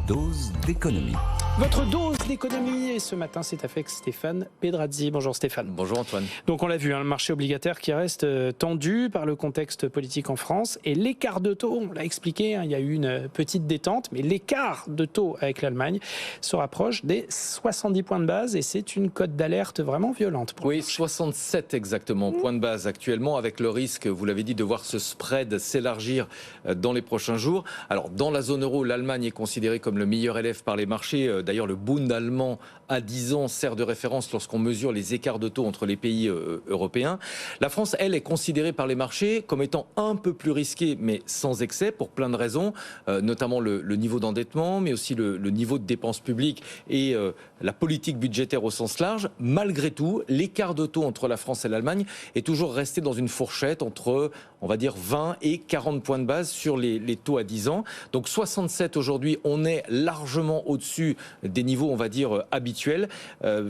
dose d'économie. Votre dose d'économie, et ce matin c'est avec Stéphane Pedrazzi. Bonjour Stéphane. Bonjour Antoine. Donc on l'a vu, le marché obligataire qui reste tendu par le contexte politique en France et l'écart de taux, on l'a expliqué, il y a eu une petite détente, mais l'écart de taux avec l'Allemagne se rapproche des 70 points de base et c'est une cote d'alerte vraiment violente. Oui, 67 exactement, points de base actuellement, avec le risque, vous l'avez dit, de voir ce spread s'élargir dans les prochains jours. Alors dans la zone euro, l'Allemagne est considérée comme le meilleur élève par les marchés. D'ailleurs, le Bund allemand à 10 ans sert de référence lorsqu'on mesure les écarts de taux entre les pays européens. La France, elle, est considérée par les marchés comme étant un peu plus risquée, mais sans excès, pour plein de raisons, notamment le niveau d'endettement, mais aussi le niveau de dépenses publiques et la politique budgétaire au sens large. Malgré tout, l'écart de taux entre la France et l'Allemagne est toujours resté dans une fourchette entre, on va dire, 20 et 40 points de base sur les taux à 10 ans. Donc 67 aujourd'hui, on est largement au-dessus des niveaux, on va dire, habituels.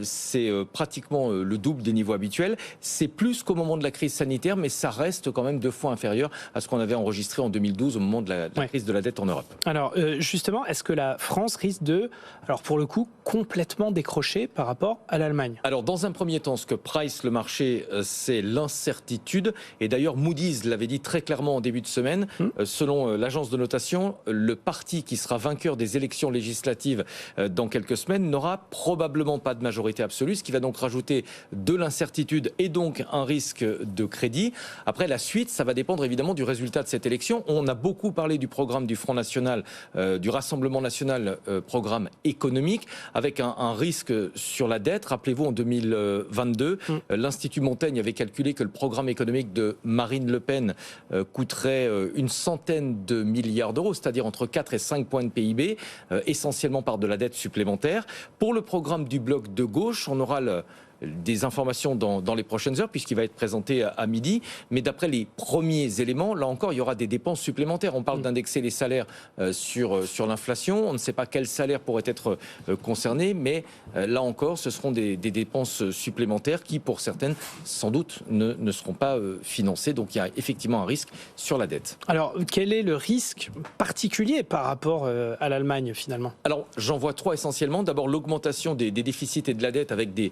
C'est pratiquement le double des niveaux habituels. C'est plus qu'au moment de la crise sanitaire, mais ça reste quand même 2 fois inférieur à ce qu'on avait enregistré en 2012 au moment de la crise de la dette en Europe. Alors justement, est-ce que la France risque de, alors pour le coup, complètement décrocher par rapport à l'Allemagne? Alors dans un premier temps, ce que price le marché, c'est l'incertitude. Et d'ailleurs, Moody's l'avait dit très clairement en début de semaine. Selon l'agence de notation, le parti qui sera vainqueur des élections législatives dans quelques semaines n'aura probablement pas de majorité absolue, ce qui va donc rajouter de l'incertitude et donc un risque de crédit. Après, la suite, ça va dépendre évidemment du résultat de cette élection. On a beaucoup parlé du programme du Front National, du Rassemblement National, programme économique, avec un risque sur la dette. Rappelez-vous, en 2022, l'Institut Montaigne avait calculé que le programme économique de Marine Le Pen coûterait une centaine de milliards d'euros, c'est-à-dire entre 4 et 5 points de PIB, essentiellement par de la dette supplémentaire. Pour le programme du bloc de gauche, on aura des informations dans les prochaines heures, puisqu'il va être présenté à midi. Mais d'après les premiers éléments, là encore, il y aura des dépenses supplémentaires. On parle d'indexer les salaires sur l'inflation. On ne sait pas quels salaires pourraient être concernés, mais là encore, ce seront des dépenses supplémentaires qui, pour certaines, sans doute, ne seront pas financées. Donc il y a effectivement un risque sur la dette. Alors, quel est le risque particulier par rapport à l'Allemagne, finalement? Alors, j'en vois 3 essentiellement. D'abord, l'augmentation des déficits et de la dette avec des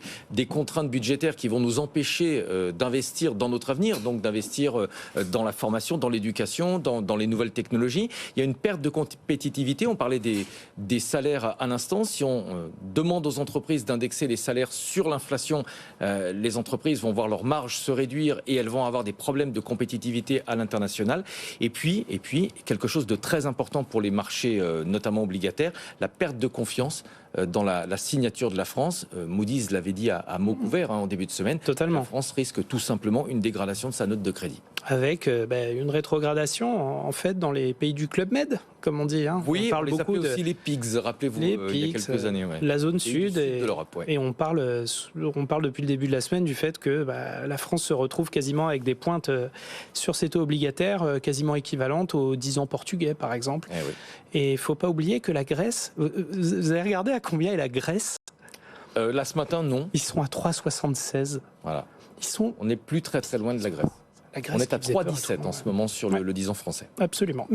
contraintes budgétaires qui vont nous empêcher d'investir dans notre avenir, donc d'investir dans la formation, dans l'éducation, dans les nouvelles technologies. Il y a une perte de compétitivité. On parlait des salaires à l'instant. Si on demande aux entreprises d'indexer les salaires sur l'inflation, les entreprises vont voir leur marge se réduire et elles vont avoir des problèmes de compétitivité à l'international. Et puis, quelque chose de très important pour les marchés, notamment obligataires, la perte de confiance dans la signature de la France. Moody's l'avait dit à mot couvert en début de semaine. Totalement. La France risque tout simplement une dégradation de sa note de crédit. Avec une rétrogradation en fait dans les pays du Club Med, comme on dit. Oui, on parle les beaucoup aussi les PIGS, rappelez-vous, il y a quelques années. La zone sud de l'Europe. Et on parle depuis le début de la semaine du fait que la France se retrouve quasiment avec des pointes sur ses taux obligataires quasiment équivalentes aux 10 ans portugais, par exemple. Et il ne faut pas oublier que la Grèce, vous avez regardé à combien est la Grèce? Là, ce matin, non. Ils sont à 3,76. Voilà. On n'est plus très très loin de la Grèce. On est à 3,17 en ce moment sur le 10 ans français. Absolument.